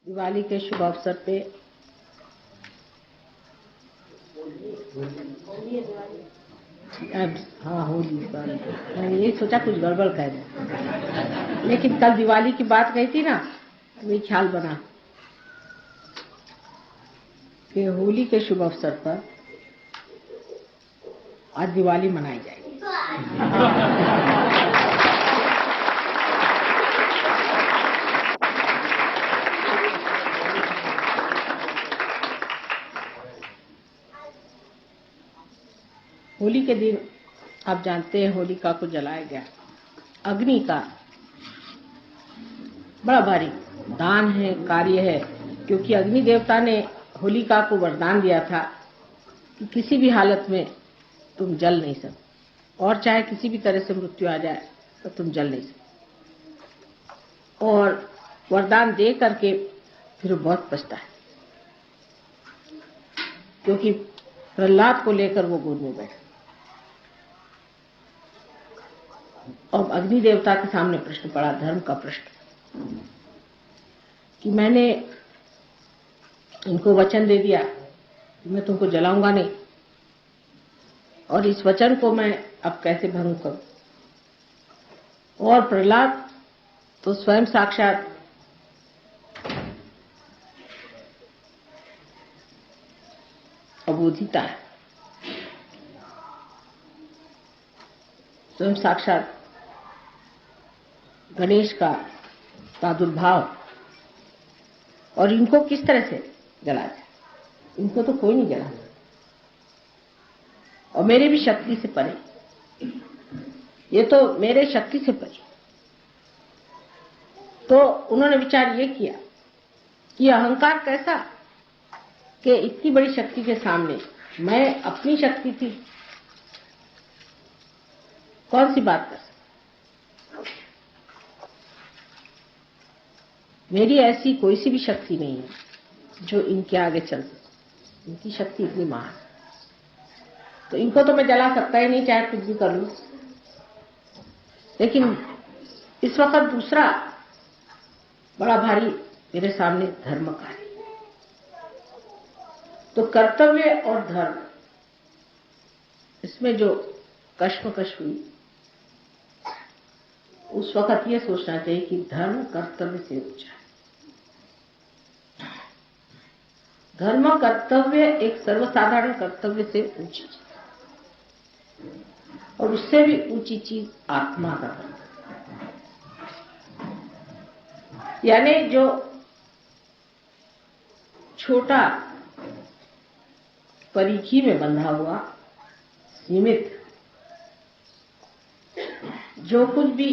दिवाली के शुभ अवसर पे हाँ होली दिवाली, मैंने यही सोचा कुछ गड़बड़ कह दूं, लेकिन कल दिवाली की बात कही थी ना, तो ये ख्याल बना कि होली के शुभ अवसर पर आज दिवाली मनाई जाएगी। होली के दिन आप जानते हैं होलिका को जलाया गया। अग्नि का बड़ा भारी दान है, कार्य है, क्योंकि अग्नि देवता ने होलिका को वरदान दिया था कि किसी भी हालत में तुम जल नहीं सकते, और चाहे किसी भी तरह से मृत्यु आ जाए तो तुम जल नहीं सकते। और वरदान दे करके फिर वो बहुत पछता है, क्योंकि प्रहलाद को लेकर वो गोद में बैठा। अब अग्नि देवता के सामने प्रश्न पड़ा, धर्म का प्रश्न, कि मैंने इनको वचन दे दिया कि मैं तुमको जलाऊंगा नहीं, और इस वचन को मैं अब कैसे भंग करूं। और प्रहलाद तो स्वयं साक्षात अबोधिता है, स्वयं साक्षात गणेश का प्रादुर्भाव, और इनको किस तरह से जला जाए? इनको तो कोई नहीं जला, और मेरे भी शक्ति से परे, ये तो मेरे शक्ति से परे। तो उन्होंने विचार ये किया कि अहंकार कैसा कि इतनी बड़ी शक्ति के सामने मैं अपनी शक्ति थी, कौन सी बात कर सकता, मेरी ऐसी कोई सी भी शक्ति नहीं है जो इनके आगे चल सके, इनकी शक्ति इतनी महान, तो इनको तो मैं जला सकता ही नहीं, चाहे कुछ भी कर लूं। लेकिन इस वक्त दूसरा बड़ा भारी मेरे सामने धर्म का है। तो कर्तव्य और धर्म, इसमें जो कश्मकश हुई, उस वक्त ये सोचना चाहिए कि धर्म कर्तव्य से ऊंचा है। धर्म कर्तव्य एक सर्वसाधारण कर्तव्य से ऊंची चीज, और उससे भी ऊंची चीज आत्मा का कर्तव्य, यानी जो छोटा परिधि में बंधा हुआ सीमित, जो कुछ भी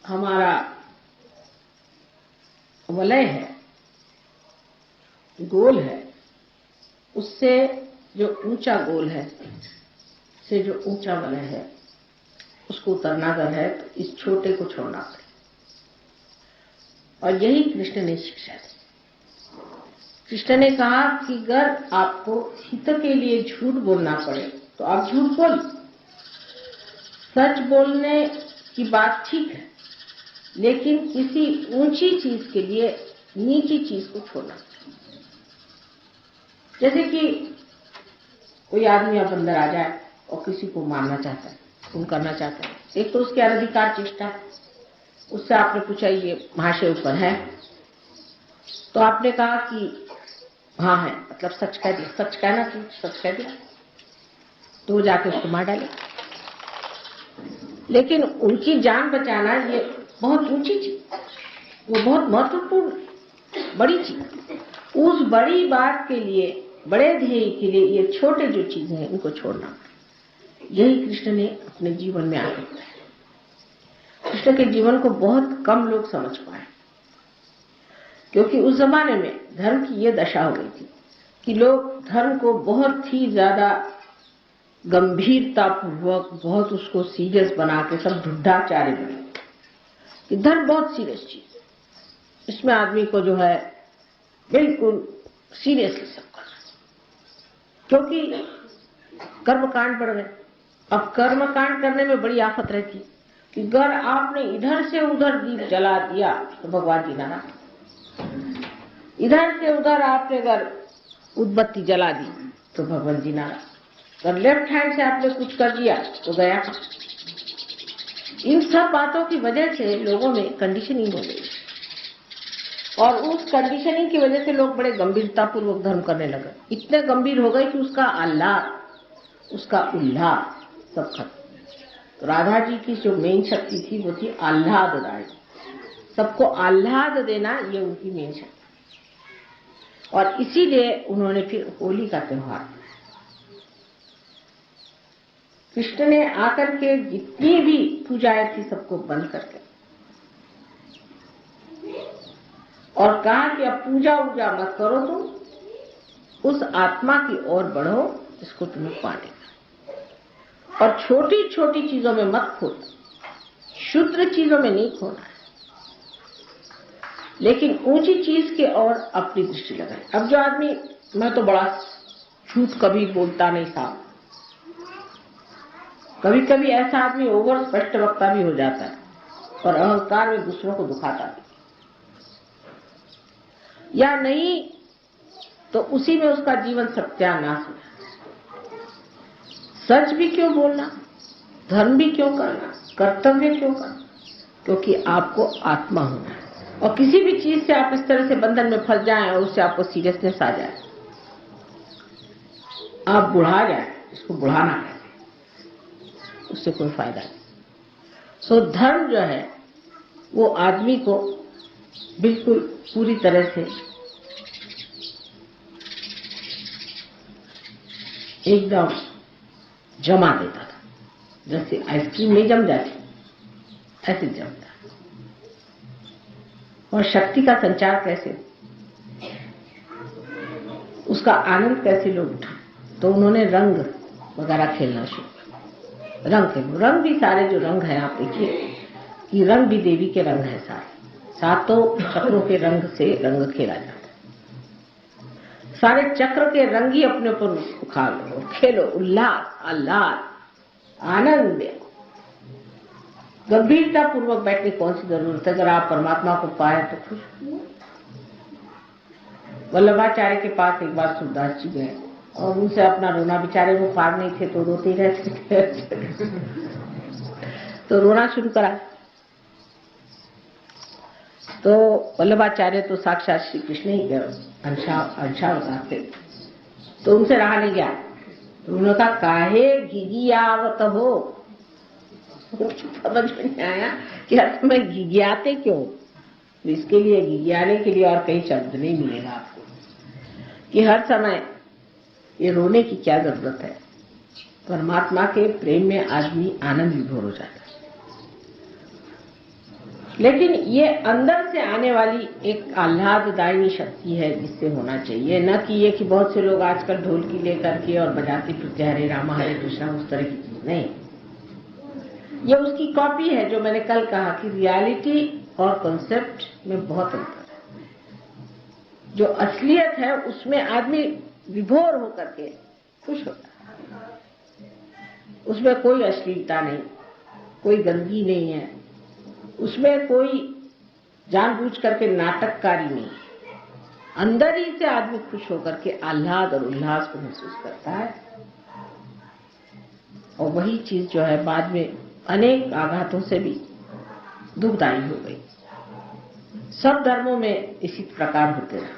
हमारा वलय है, गोल है, उससे जो ऊंचा गोल है, से जो ऊंचा वलय है, उसको उतरना अगर है तो इस छोटे को छोड़ना पड़े। और यही कृष्ण ने शिक्षा दी। कृष्ण ने कहा कि अगर आपको हित के लिए झूठ बोलना पड़े तो आप झूठ बोल, सच बोलने की बात ठीक है, लेकिन किसी ऊंची चीज के लिए नीची चीज को छोड़ना। जैसे कि कोई आदमी अब अंदर आ जाए और किसी को मारना चाहता है, खून करना चाहता है, एक तो उसकी अनधिकार चेष्टा है, उससे आपने पूछा ये महाशय ऊपर है, तो आपने कहा कि हाँ है, मतलब सच कह दिया, सच कहना चाहिए, सच कह दिया, तो वो जाके उसको मार डाले। लेकिन उनकी जान बचाना ये बहुत ऊंची चीज, वो बहुत महत्वपूर्ण बड़ी चीज। उस बड़ी बात के लिए, बड़े ध्येय के लिए ये छोटे जो चीजें हैं इनको छोड़ना, यही कृष्ण ने अपने जीवन में आगे बताया। कृष्ण के जीवन को बहुत कम लोग समझ पाए, क्योंकि उस जमाने में धर्म की ये दशा हो गई थी कि लोग धर्म को बहुत ही ज्यादा गंभीरता पूर्वक, बहुत उसको सीरियस बना के सब ढुढाचार्य बने कि धर्म बहुत सीरियस चीज, इसमें आदमी को जो है बिल्कुल सीरियसली सब करना, क्योंकि कर्मकांड बढ़ गए। अब कर्मकांड करने में बड़ी आफत रहती कि अगर आपने इधर से उधर दीप जला दिया तो भगवान जी नाराज, इधर से उधर आपने अगर उद्बत्ती जला दी तो भगवान जी नाराज, अगर लेफ्ट हैंड से आपने कुछ कर दिया तो गया। इन सब बातों की वजह से लोगों में कंडीशनिंग हो गई और उस कंडीशनिंग की वजह से लोग बड़े गंभीरतापूर्वक धर्म करने लगे। इतने गंभीर हो गए कि उसका आह्लाद, उसका उल्लास सब खत्म। तो राधा जी की जो मेन शक्ति थी वो थी आह्लाददायी, सबको आह्लाद देना, ये उनकी मेन शक्ति। और इसीलिए उन्होंने फिर होली का त्योहार, कृष्ण ने आकर के जितनी भी पूजाएं थी सबको बंद करके और कहा कि अब पूजा वूजा मत करो, तुम उस आत्मा की ओर बढ़ो जिसको तुम्हें पाने का, और छोटी छोटी चीजों में मत खोना, क्षुद्र चीजों में नहीं खोना है, लेकिन ऊंची चीज की ओर अपनी दृष्टि लगाए। अब जो आदमी, मैं तो बड़ा झूठ कभी बोलता नहीं था, कभी कभी ऐसा आदमी ओवर स्पष्ट वक्ता भी हो जाता है और अहंकार में दूसरों को दुखाता भी, या नहीं तो उसी में उसका जीवन सत्यानाश हो जाता। सच भी क्यों बोलना, धर्म भी क्यों करना, कर्तव्य क्यों करना, क्योंकि आपको आत्मा होना है। और किसी भी चीज से आप इस तरह से बंधन में फंस जाएं और उससे आपको सीरियसनेस आ जाए, आप बुढ़ा जाए, इसको बुढ़ाना है, उससे कोई फायदा नहीं। सो धर्म जो है वो आदमी को बिल्कुल पूरी तरह से एकदम जमा देता था, जैसे आइसक्रीम नहीं जम जाती ऐसे जमता। और शक्ति का संचार कैसे, उसका आनंद कैसे लोग उठा, तो उन्होंने रंग वगैरह खेलना शुरू किया। रंग के रंग भी सारे जो रंग है, आप देखिए कि रंग भी देवी के रंग है, सारे सातों चक्रों के रंग से रंग खेला जाता है। सारे चक्र के रंग ही अपने ऊपर उखाड़ लो, खेलो, उल्लास, आह्लाद, आनंद। गंभीरता पूर्वक बैठने कौन सी जरूरत है, अगर आप परमात्मा को पाए तो खुश। वल्लभाचार्य के पास एक बार सूरदास जी गए और उनसे अपना रोना, बेचारे वो पार नहीं थे तो रोते रहते थे तो रोना शुरू करा। तो वल्लभाचार्य तो साक्षात श्री कृष्ण ही अंशावतार थे, तो उनसे रहा नहीं गया। तो उन्होंने कहा, काहे घिघियावत हो, समझ में नहीं आया कि हर समय घिघियाते क्यों। तो इसके लिए, घिघियाने के लिए और कहीं शब्द नहीं मिलेगा आपको, कि हर समय ये रोने की क्या जरूरत है। परमात्मा के प्रेम में आदमी आनंद विभोर हो जाता है। लेकिन ये अंदर से आने वाली एक आह्लाददायिनी शक्ति है जिससे होना चाहिए, न कि ये कि बहुत से लोग आजकल ढोलकी लेकर के और बजाते फिरते हरे रामा हरे कृष्णा, उस तरह की चीज नहीं। ये उसकी कॉपी है, जो मैंने कल कहा कि रियलिटी और कॉन्सेप्ट में बहुत अंतर है। जो असलियत है उसमें आदमी विभोर होकर के खुश होता है, उसमें कोई अश्लीलता नहीं, कोई गंदगी नहीं है, उसमें कोई जानबूझ करके नाटककारी नहीं। अंदर ही से आदमी खुश होकर के आह्लाद और उल्लास को महसूस करता है, और वही चीज जो है बाद में अनेक आघातों से भी दुखदायी हो गई। सब धर्मों में इसी प्रकार होते रहा।